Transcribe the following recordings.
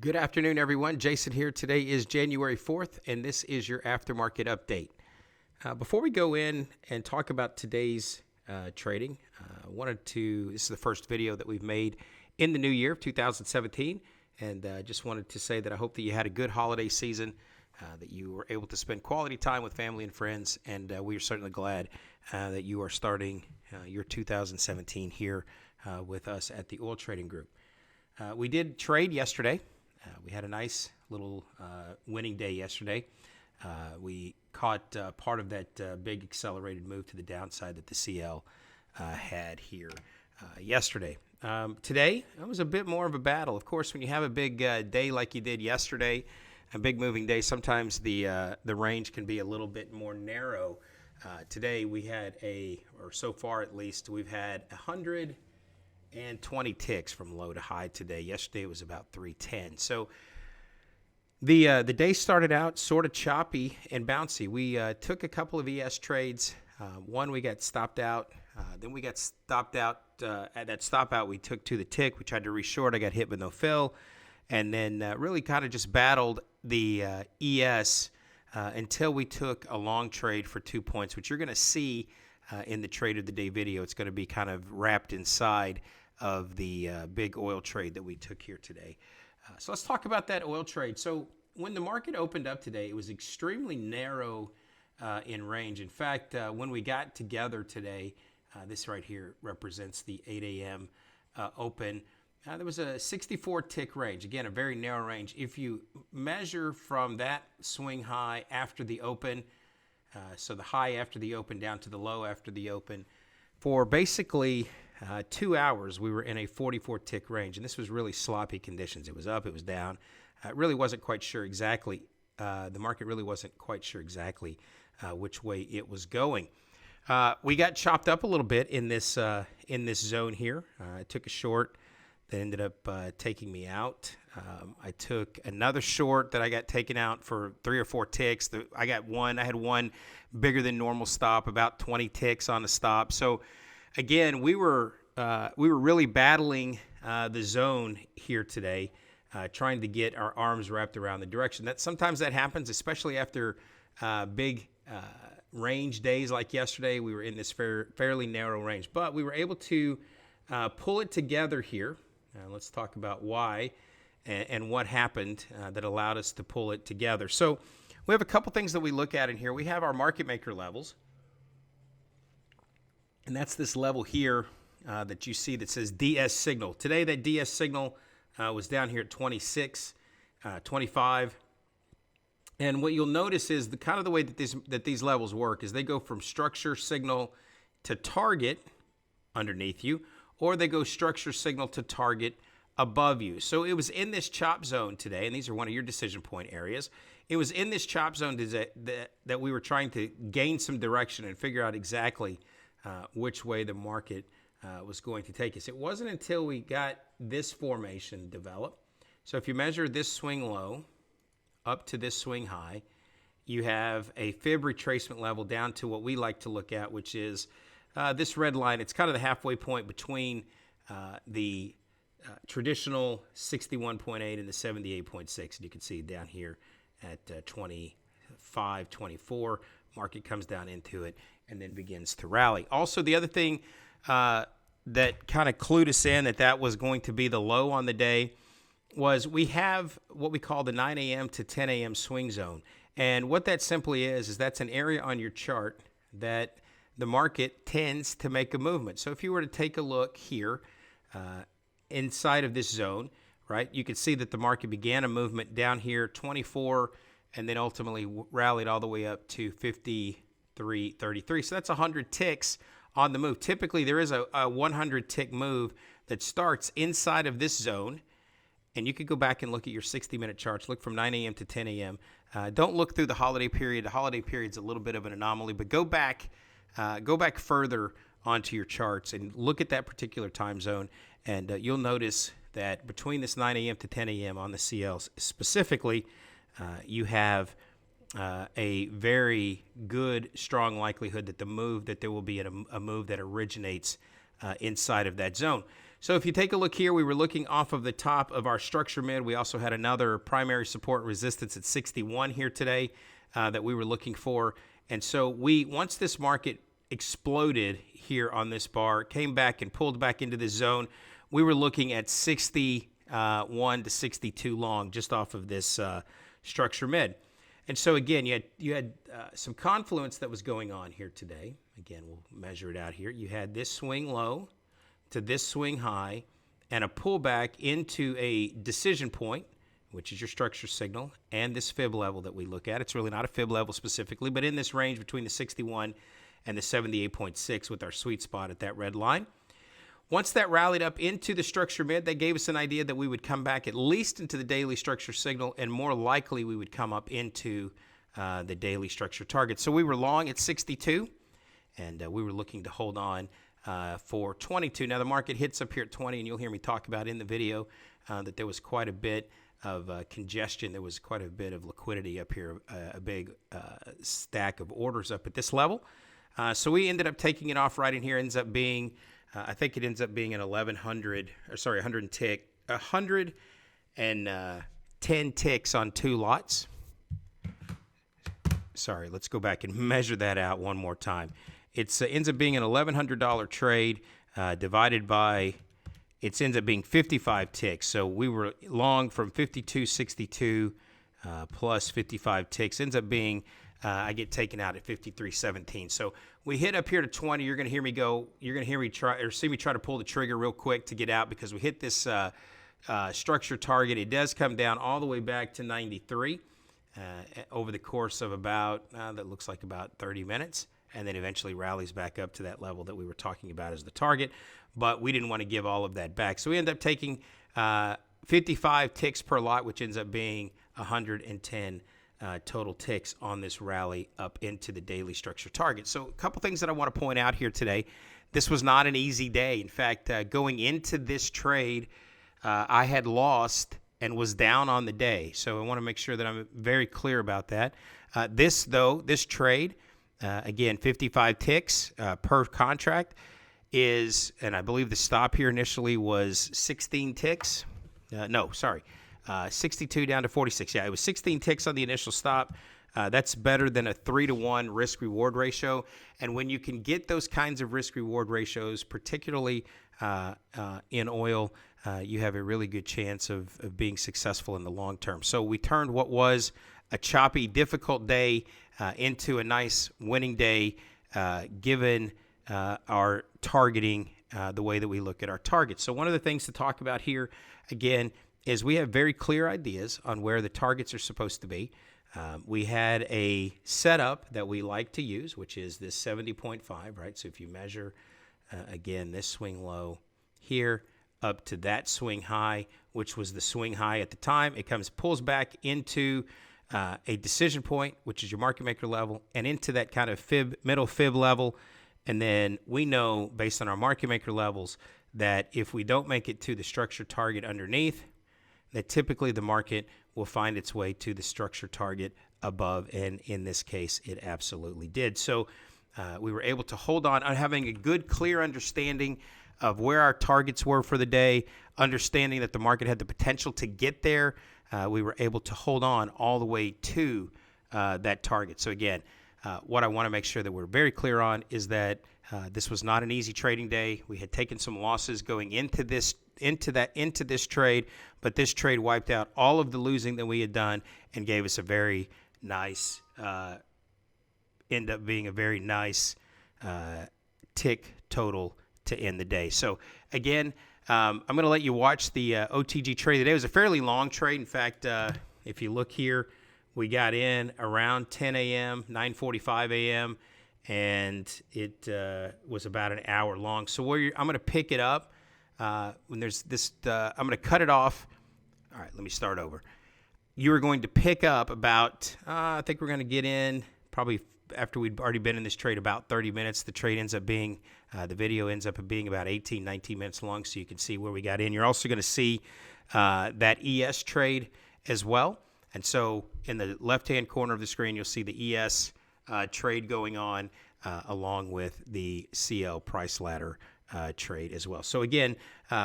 Good afternoon, everyone. Jason here. Today is January 4th, and this is your aftermarket update. Before we go in and talk about today's trading, this is the first video that we've made in the new year of 2017, and just wanted to say that I hope that you had a good holiday season, that you were able to spend quality time with family and friends, and we are certainly glad that you are starting your 2017 here with us at the Oil Trading Group. We did trade yesterday. We had a nice little winning day yesterday. We caught part of that big accelerated move to the downside that the CL had here yesterday. Today, it was a bit more of a battle. Of course, when you have a big day like you did yesterday, a big moving day, sometimes the range can be a little bit more narrow. Today, we had or so far at least, we've had 120 ticks from low to high today. Yesterday it was about 310. So the day started out sort of choppy and bouncy. We took a couple of ES trades. One we got stopped out. Then we got stopped out. At that stop out we took to the tick. We tried to reshort. I got hit with no fill. And then really kind of just battled the ES until we took a long trade for 2 points, which you're going to see in the trade of the day video. It's going to be kind of wrapped inside of the big oil trade that we took here today. So let's talk about that oil trade. So when the market opened up today, it was extremely narrow in range. In fact, when we got together today, this right here represents the 8 a.m. Open. There was a 64 tick range. Again, a very narrow range. If you measure from that swing high after the open, so the high after the open down to the low after the open, for basically 2 hours, we were in a 44 tick range, and this was really sloppy conditions. It was up, it was down. It really wasn't quite sure exactly. The market really wasn't quite sure exactly which way it was going. We got chopped up a little bit in this zone here. I took a short that ended up taking me out. I took another short that I got taken out for 3 or 4 ticks. I had one bigger than normal stop, about 20 ticks on the stop. So again, we were really battling the zone here today, trying to get our arms wrapped around the direction. Sometimes that happens, especially after big range days like yesterday. We were in this fairly narrow range, but we were able to pull it together here. Let's talk about why and what happened that allowed us to pull it together. So we have a couple things that we look at in here. We have our market maker levels. And that's this level here that you see that says DS signal. Today, that DS signal was down here at 26, 25. And what you'll notice is the way that these levels work is they go from structure signal to target underneath you, or they go structure signal to target above you. So it was in this chop zone today, and these are one of your decision point areas. It was in this chop zone that we were trying to gain some direction and figure out exactly which way the market was going to take us. It wasn't until we got this formation developed. So if you measure this swing low up to this swing high, you have a fib retracement level down to what we like to look at, which is this red line. It's kind of the halfway point between the traditional 61.8 and the 78.6. And you can see down here at 25, 24, market comes down into it and then begins to rally. Also, the other thing that kind of clued us in that was going to be the low on the day was we have what we call the 9 a.m. to 10 a.m. swing zone. And what that simply is that's an area on your chart that the market tends to make a movement. So if you were to take a look here inside of this zone, right, you can see that the market began a movement down here, 24, and then ultimately rallied all the way up to 53.33. So that's 100 ticks on the move. Typically, there is a 100 tick move that starts inside of this zone. And you could go back and look at your 60-minute charts. Look from 9 a.m. to 10 a.m. Don't look through the holiday period. The holiday period's a little bit of an anomaly, but go back further onto your charts and look at that particular time zone, and you'll notice that between this 9 a.m. to 10 a.m. on the CLs specifically, you have a very good, strong likelihood that there will be a move that originates inside of that zone. So if you take a look here, we were looking off of the top of our structure mid. We also had another primary support resistance at 61 here today that we were looking for. And so once this market exploded here on this bar, came back and pulled back into this zone, we were looking at 61 to 62 long just off of this structure mid. And so again, you had some confluence that was going on here today. Again, we'll measure it out here. You had this swing low to this swing high and a pullback into a decision point, which is your structure signal, and this fib level that we look at. It's really not a fib level specifically, but in this range between the 61 and the 78.6 with our sweet spot at that red line. Once that rallied up into the structure mid, that gave us an idea that we would come back at least into the daily structure signal, and more likely we would come up into the daily structure target. So we were long at 62, and we were looking to hold on for 22. Now the market hits up here at 20, and you'll hear me talk about in the video that there was quite a bit of congestion. There was quite a bit of liquidity up here, a big stack of orders up at this level. So we ended up taking it off right in here. Ends up being, I think it ends up being an 110 ticks on 2 lots. Sorry, let's go back and measure that out one more time. It ends up being an $1,100 trade divided by, it ends up being 55 ticks. So we were long from 52.62 plus 55 ticks. Ends up being, I get taken out at 53.17. So we hit up here to 20. You're going to hear me go. You're going to hear me try or see me try to pull the trigger real quick to get out because we hit this structure target. It does come down all the way back to 93 over the course of about, that looks like about 30 minutes. And then eventually rallies back up to that level that we were talking about as the target. But we didn't want to give all of that back. So we ended up taking 55 ticks per lot, which ends up being 110 total ticks on this rally up into the daily structure target. So a couple things that I want to point out here today. This was not an easy day. In fact, going into this trade, I had lost and was down on the day. So I want to make sure that I'm very clear about that. This trade, again, 55 ticks per contract is, and I believe the stop here initially was 16 ticks. 62 down to 46. Yeah, it was 16 ticks on the initial stop. That's better than a 3-to-1 risk-reward ratio. And when you can get those kinds of risk-reward ratios, particularly in oil, you have a really good chance of being successful in the long term. So we turned what was a choppy, difficult day into a nice winning day, given our targeting the way that we look at our targets. So one of the things to talk about here, again, is we have very clear ideas on where the targets are supposed to be. We had a setup that we like to use, which is this 70.5, right? So if you measure, again, this swing low here up to that swing high, which was the swing high at the time, it pulls back into a decision point, which is your market maker level, and into that kind of middle fib level. And then we know, based on our market maker levels, that if we don't make it to the structure target underneath, that typically the market will find its way to the structure target above, and in this case, it absolutely did. So we were able to hold on having a good, clear understanding of where our targets were for the day, understanding that the market had the potential to get there. We were able to hold on all the way to that target. So again, what I want to make sure that we're very clear on is that this was not an easy trading day. We had taken some losses going into this trade, but this trade wiped out all of the losing that we had done and gave us a very nice, end up being a very nice tick total to end the day. So again, I'm going to let you watch the OTG trade today. It was a fairly long trade. In fact, if you look here, we got in around 10 a.m., 9:45 a.m., and it was about an hour long. So I'm going to pick it up. When there's this, I'm going to cut it off. All right, let me start over. You are going to pick up about, I think we're going to get in probably after we'd already been in this trade about 30 minutes. The trade ends up being, the video ends up being about 18, 19 minutes long, so you can see where we got in. You're also going to see that ES trade as well. And so in the left-hand corner of the screen, you'll see the ES trade going on along with the CL price ladder trade as well. So again,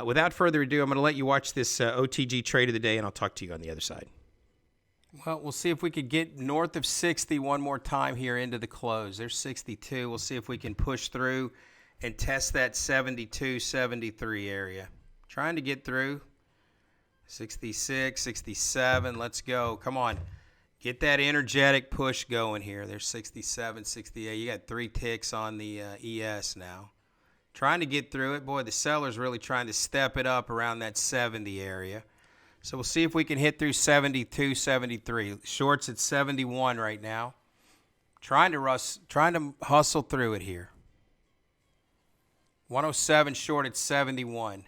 without further ado, I'm going to let you watch this OTG trade of the day, and I'll talk to you on the other side. Well, we'll see if we could get north of 60 one more time here into the close. There's 62. We'll see if we can push through and test that 72, 73 area. Trying to get through. 66, 67. Let's go. Come on. Get that energetic push going here. There's 67, 68. You got 3 ticks on the ES now. Trying to get through it. Boy, the seller's really trying to step it up around that 70 area. So we'll see if we can hit through 72, 73. Shorts at 71 right now. Trying to hustle through it here. 107 short at 71.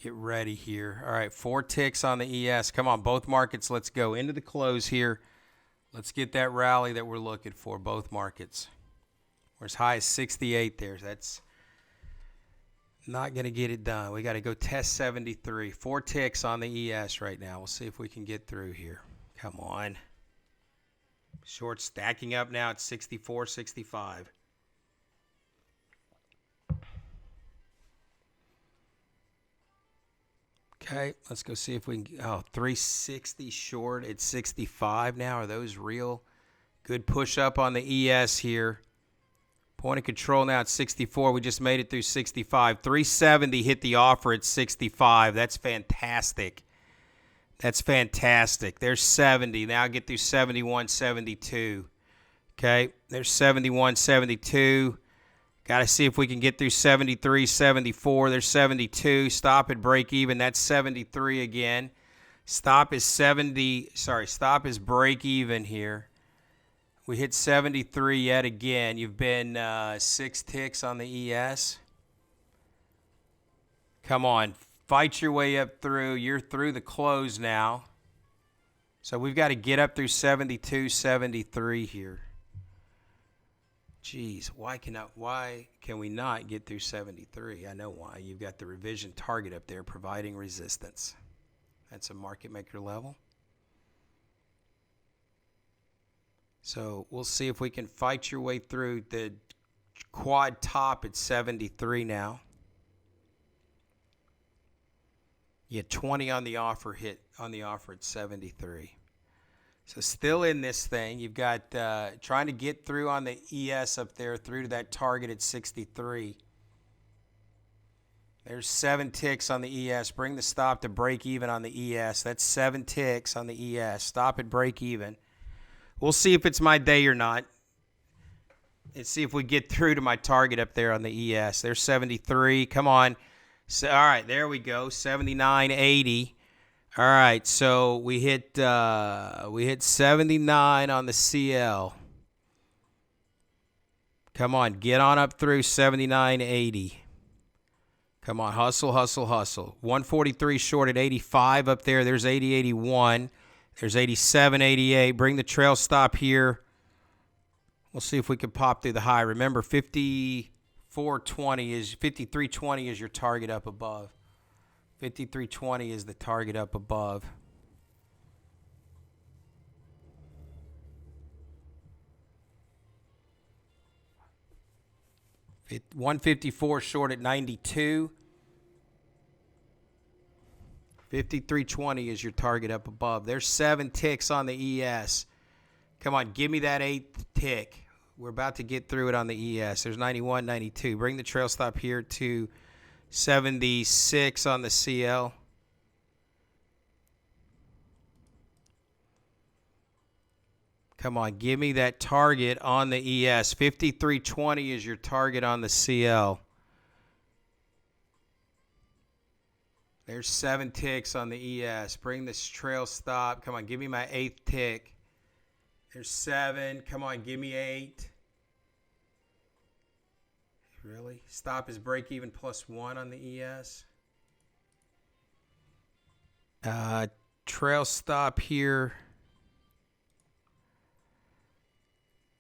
Get ready here. All right, 4 ticks on the ES. Come on, both markets, let's go into the close here. Let's get that rally that we're looking for, both markets. We're as high as 68 there. That's not going to get it done. We got to go test 73. 4 ticks on the ES right now. We'll see if we can get through here. Come on. Short stacking up now at 64, 65. Okay, let's go see if we can. Oh, 360 short at 65 now. Are those real? Good push up on the ES here. Point of control now at 64. We just made it through 65. 370 hit the offer at 65. That's fantastic. That's fantastic. There's 70. Now get through 71, 72. Okay, there's 71, 72. Got to see if we can get through 73, 74. There's 72. Stop at break even. That's 73 again. Stop is break even here. We hit 73 yet again. You've been 6 ticks on the ES. Come on. Fight your way up through. You're through the close now. So we've got to get up through 72, 73 here. Jeez, why can we not get through 73? I know why. You've got the revision target up there providing resistance. That's a market maker level. So we'll see if we can fight your way through the quad top at 73 now. You had 20 on the offer, hit on the offer at 73. So still in this thing, you've got trying to get through on the ES up there through to that target at 63. There's 7 ticks on the ES. Bring the stop to break even on the ES. That's 7 ticks on the ES. Stop at break even. We'll see if it's my day or not. Let's see if we get through to my target up there on the ES. There's 73. Come on. So, all right, there we go. 79.80. All right, so we hit 79 on the CL. Come on, get on up through 79.80. Come on, hustle, hustle, hustle. 143 short at 85 up there. There's 80.81. There's 87.88. Bring the trail stop here. We'll see if we can pop through the high. Remember, 53.20 is your target up above. 53.20 is the target up above. It 154 short at 92. 53.20 is your target up above. There's 7 ticks on the ES. Come on, give me that 8th tick. We're about to get through it on the ES. There's 91, 92. Bring the trail stop here to 76 on the CL. Come on, give me that target on the ES. 53.20 is your target on the CL. There's 7 ticks on the ES. Bring this trail stop. Come on, give me my 8th tick. There's 7. Come on, give me 8. Really? Stop is break even +1 on the ES. Trail stop here.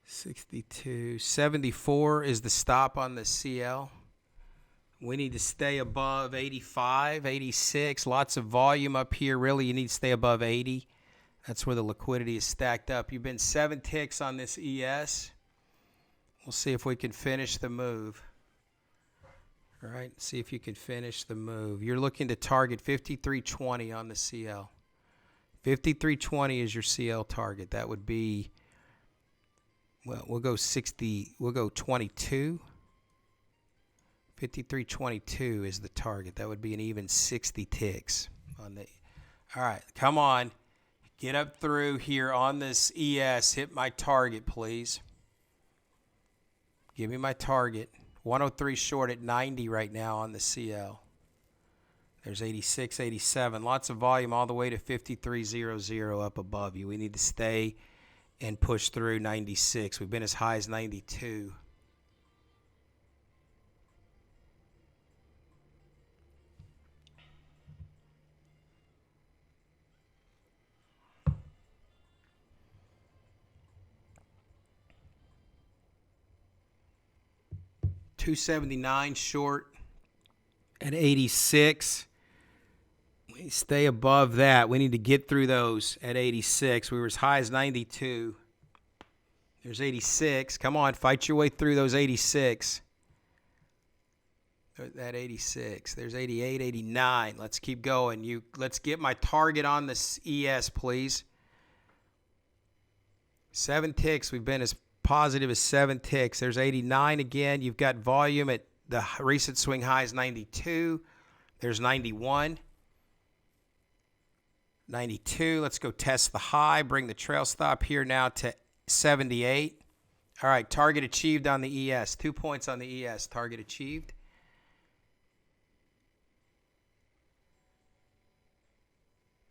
62. 74 is the stop on the CL. We need to stay above 85, 86. Lots of volume up here. Really, you need to stay above 80. That's where the liquidity is stacked up. You've been 7 ticks on this ES. We'll see if we can finish the move. All right, see if you can finish the move. You're looking to target 53.20 on the CL. 53.20 is your CL target. That would be, well, we'll go 60, we'll go 22. 53.22 is the target. That would be an even 60 ticks on the. All right, come on. Get up through here on this ES. Hit my target, please. Give me my target. 103 short at 90 right now on the CL. There's 86, 87. Lots of volume all the way to 53.00 up above you. We need to stay and push through 96. We've been as high as 92. $279 short at 86. We stay above that. We need to get through those at 86. We were as high as 92. There's 86. Come on, fight your way through those 86. That 86. There's 88, 89. Let's keep going. Let's get my target on this ES, please. 7 ticks. We've been as positive as 7 ticks. There's 89 again. You've got volume at the recent swing high is 92. There's 91. 92. Let's go test the high. Bring the trail stop here now to 78. All right, target achieved on the ES. 2 points on the ES. Target achieved.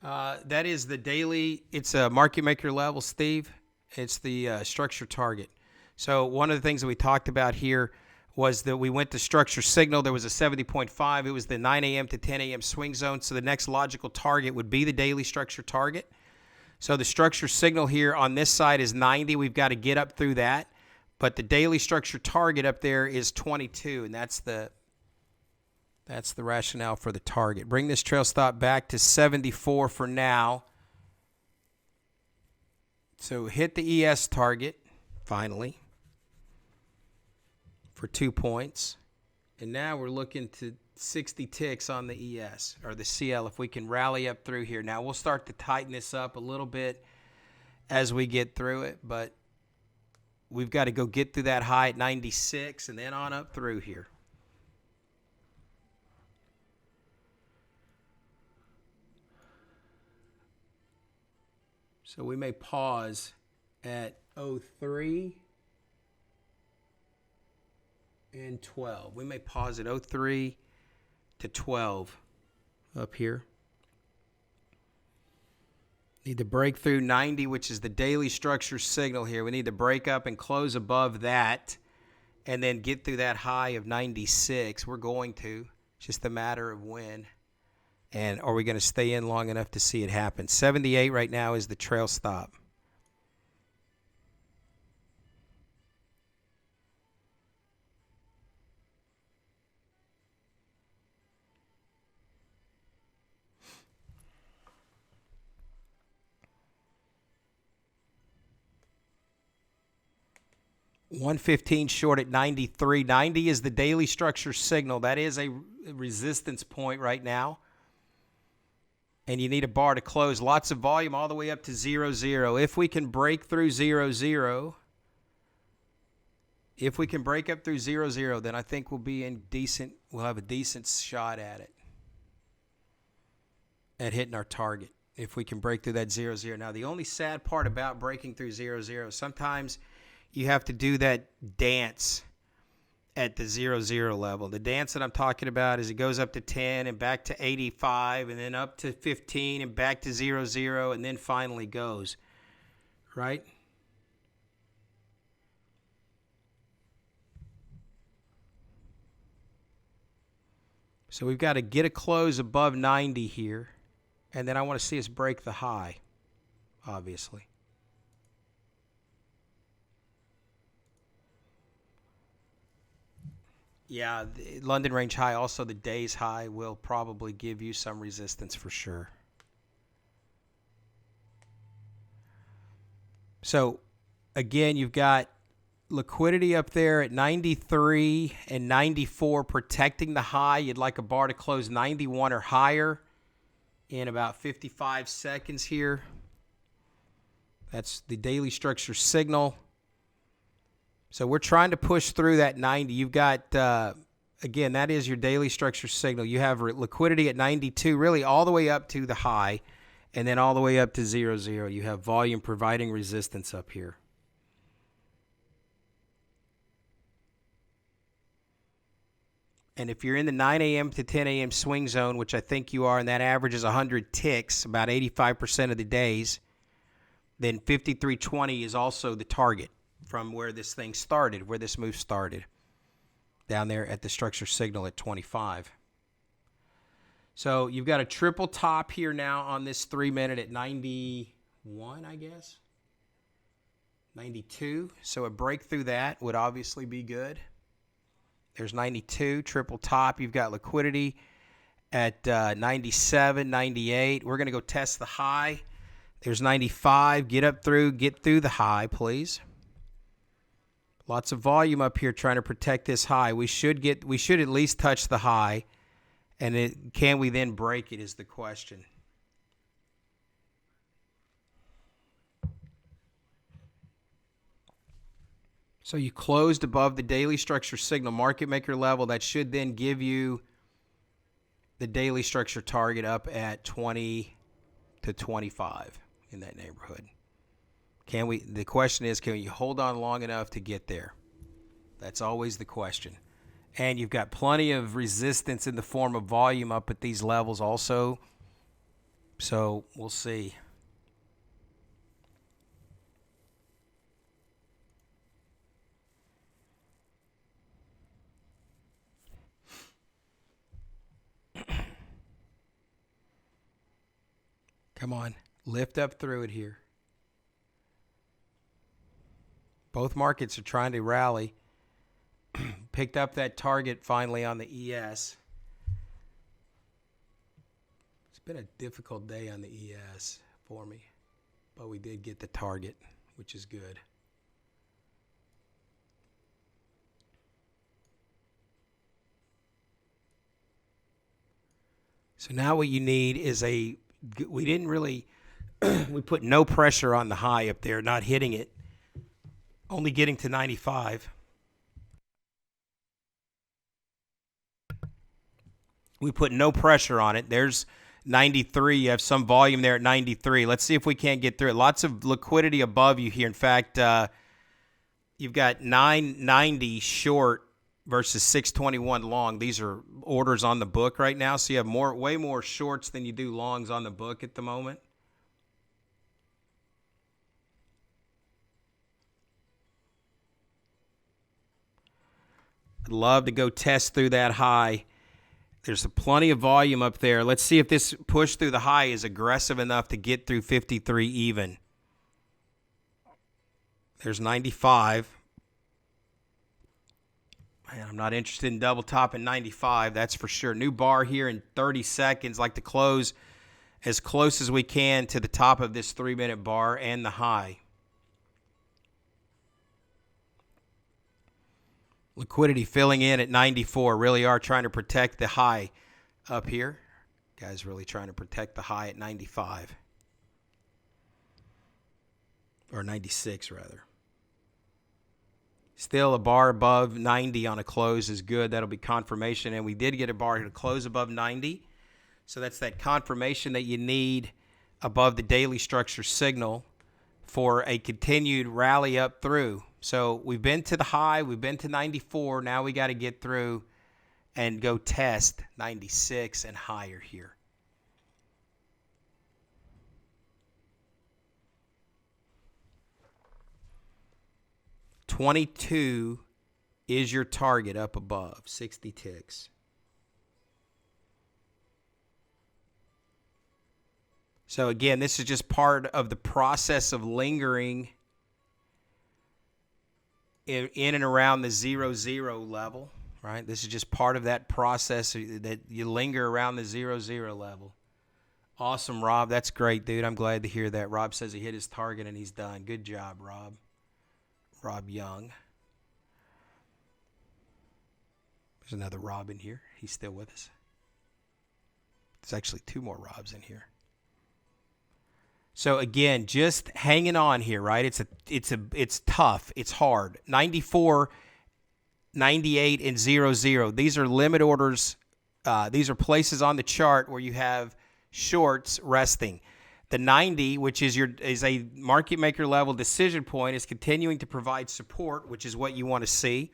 That is the daily. It's a market maker level, Steve. It's the structure target. So one of the things that we talked about here was that we went to structure signal. There was a 70.5. It was the 9 a.m. to 10 a.m. swing zone. So the next logical target would be the daily structure target. So the structure signal here on this side is 90. We've got to get up through that. But the daily structure target up there is 22, and that's the rationale for the target. Bring this trail stop back to 74 for now. So hit the ES target, finally, for 2 points. And now we're looking to 60 ticks on the ES, or the CL, if we can rally up through here. Now, we'll start to tighten this up a little bit as we get through it, but we've got to go get through that high at 96 and then on up through here. So we may pause at 03 and 12. We may pause at 03 to 12 up here. Need to break through 90, which is the daily structure signal here. We need to break up and close above that and then get through that high of 96. We're going to. It's just a matter of when. And are we going to stay in long enough to see it happen? 78 right now is the trail stop. $115 short at 93. 90 is the daily structure signal. That is a resistance point right now. And you need a bar to close. Lots of volume all the way up to 0-0. If we can break through 0-0, if we can break up through 0-0, then I think we'll have a decent shot at it, at hitting our target, if we can break through that 0-0. Now, the only sad part about breaking through 0-0, sometimes you have to do that dance at the 0-0 level. The dance that I'm talking about is it goes up to 10 and back to 85 and then up to 15 and back to 0-0 and then finally goes, right? So we've got to get a close above 90 here, and then I want to see us break the high, obviously. Yeah, the London range high, also the day's high, will probably give you some resistance for sure. So again, you've got liquidity up there at 93 and 94 protecting the high. You'd like a bar to close 91 or higher in about 55 seconds here. That's the daily structure signal. So we're trying to push through that 90. You've got, again, that is your daily structure signal. You have liquidity at 92, really all the way up to the high, and then all the way up to 00. You have volume providing resistance up here. And if you're in the 9 a.m. to 10 a.m. swing zone, which I think you are, and that average is 100 ticks, about 85% of the days, then 53.20 is also the target from where this thing started, where this move started, down there at the structure signal at 25. So you've got a triple top here now on this 3-minute at 91, I guess, 92. So a break through that would obviously be good. There's 92, triple top. You've got liquidity at 97, 98. We're going to go test the high. There's 95. Get through the high, please. Lots of volume up here trying to protect this high. We should at least touch the high, and can we then break it is the question. So you closed above the daily structure signal market maker level. That should then give you the daily structure target up at 20 to 25 in that neighborhood. The question is, can you hold on long enough to get there? That's always the question. And you've got plenty of resistance in the form of volume up at these levels also. So we'll see. Come on, lift up through it here. Both markets are trying to rally. Picked up that target finally on the ES. It's been a difficult day on the ES for me, but we did get the target, which is good. So now what you need is we didn't really, we put no pressure on the high up there, not hitting it, only getting to 95. We put no pressure on it. There's 93. You have some volume there at 93. Let's see if we can't get through it. Lots of liquidity above you here. In fact, you've got 990 short versus 621 long. These are orders on the book right now. So you have way more shorts than you do longs on the book at the moment. I'd love to go test through that high. There's plenty of volume up there. Let's see if this push through the high is aggressive enough to get through 53 even. There's 95. Man, I'm not interested in double top in 95, that's for sure. New bar here in 30 seconds. Like to close as close as we can to the top of this 3-minute bar and the high. Liquidity filling in at 94. Really are trying to protect the high up here. Guys really trying to protect the high at 95. Or 96, rather. Still a bar above 90 on a close is good. That'll be confirmation. And we did get a bar to close above 90. So that's that confirmation that you need above the daily structure signal for a continued rally up through. So we've been to the high, we've been to 94. Now we got to get through and go test 96 and higher here. $22 is your target up above, 60 ticks. So again, this is just part of the process of lingering in and around the 00 level, right? This is just part of that process that you linger around the 00 level Awesome, Rob. That's great, dude. I'm glad to hear that. Rob says he hit his target and he's done. Good job, Rob. Rob Young. There's another Rob in here. He's still with us. There's actually 2 more Robs in here. So again, just hanging on here, right? It's tough. It's hard. 94, 98, and 00. These are limit orders. These are places on the chart where you have shorts resting. The 90, which is a market maker level decision point, is continuing to provide support, which is what you want to see.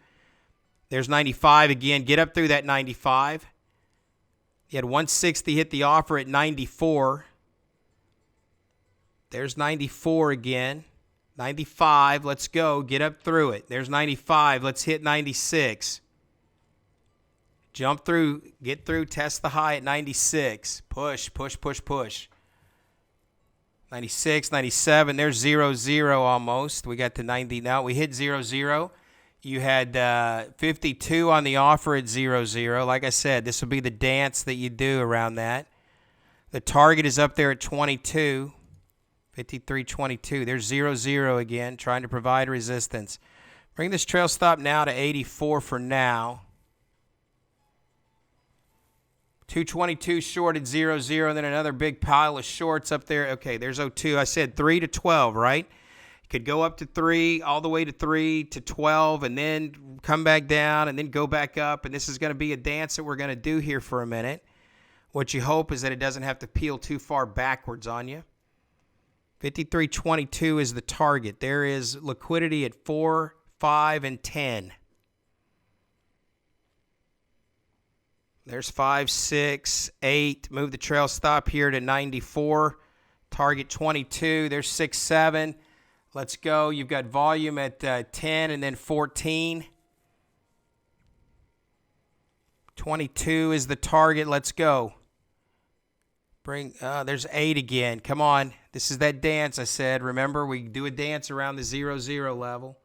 There's 95 again. Get up through that 95. You had 160 hit the offer at 94. There's 94 again. 95. Let's go. Get up through it. There's 95. Let's hit 96. Jump through. Get through. Test the high at 96. Push, push, push, push. 96, 97. There's 00 almost. We got to 90 now. We hit 00. You had 52 on the offer at 00. Like I said, this will be the dance that you do around that. The target is up there at 22. 53.22. There's 00 again, trying to provide resistance. Bring this trail stop now to 84 for now. 222 short at 00, and then another big pile of shorts up there. Okay, there's 02. I said 3 to 12, right? Could go up to 3, all the way to 3 to 12, and then come back down, and then go back up. And this is going to be a dance that we're going to do here for a minute. What you hope is that it doesn't have to peel too far backwards on you. 53.22 is the target. There is liquidity at 4, 5, and 10. There's 5, 6, 8. Move the trail stop here to 94. Target 22. There's 6, 7. Let's go. You've got volume at 10 and then 14. 22 is the target. Let's go. There's 8 again. Come on. This is that dance I said. Remember, we do a dance around the 00 level.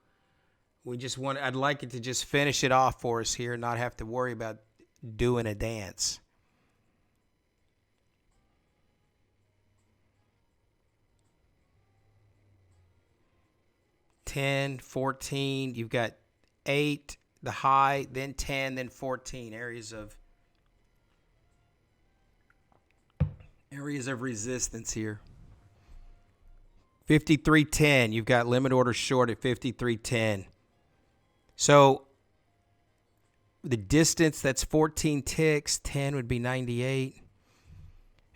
I'd like it to just finish it off for us here and not have to worry about doing a dance. $10, $14. You've got 8, the high, then 10, then 14. Areas of resistance here. 53.10. You've got limit order short at 53.10. So the distance, that's 14 ticks. 10 would be 98.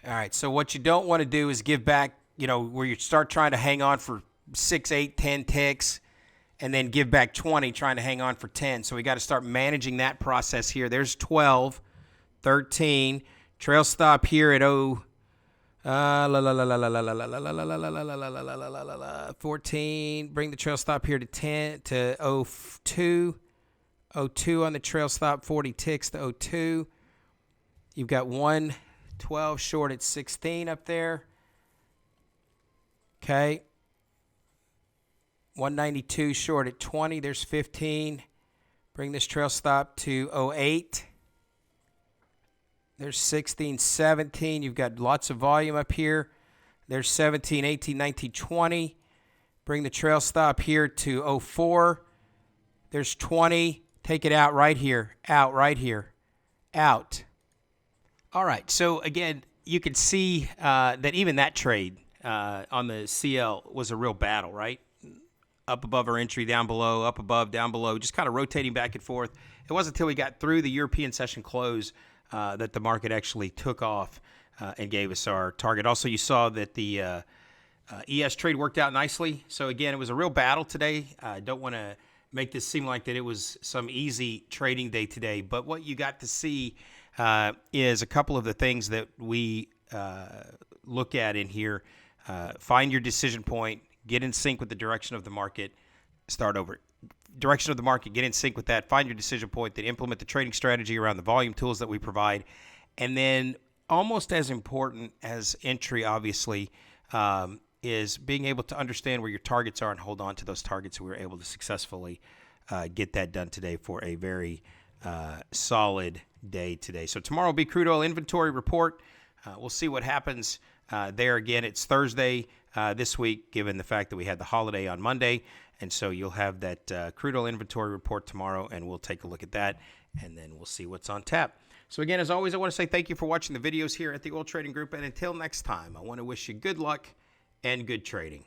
All right, so what you don't want to do is give back, where you start trying to hang on for 6, 8, 10 ticks and then give back 20 trying to hang on for 10. So we got to start managing that process here. There's 12, 13. Trail stop here at 14. Bring the trail stop here to 10 to 02. 02 on the trail stop, 40 ticks to 02. You've got 112 short at 16 up there. Okay. 192 short at 20. There's 15. Bring this trail stop to 08. There's 16, 17. You've got lots of volume up here. There's 17, 18, 19, 20. Bring the trail stop here to 04. There's 20. Take it out right here. Out right here. Out. All right. So, again, you can see that even that trade on the CL was a real battle, right? Up above our entry, down below, up above, down below, just kind of rotating back and forth. It wasn't until we got through the European session close that the market actually took off and gave us our target. Also, you saw that the ES trade worked out nicely. So, again, it was a real battle today. I don't want to make this seem like that it was some easy trading day today. But what you got to see is a couple of the things that we look at in here. Find your decision point. Get in sync with the direction of the market. Start over. Direction of the market, get in sync with that. Find your decision point, then implement the trading strategy around the volume tools that we provide. And then almost as important as entry, obviously, is being able to understand where your targets are and hold on to those targets. We were able to successfully get that done today for a very solid day today. So tomorrow will be crude oil inventory report. We'll see what happens there again, it's Thursday this week, given the fact that we had the holiday on Monday. And so you'll have that crude oil inventory report tomorrow, and we'll take a look at that, and then we'll see what's on tap. So again, as always, I want to say thank you for watching the videos here at the Oil Trading Group. And until next time, I want to wish you good luck and good trading.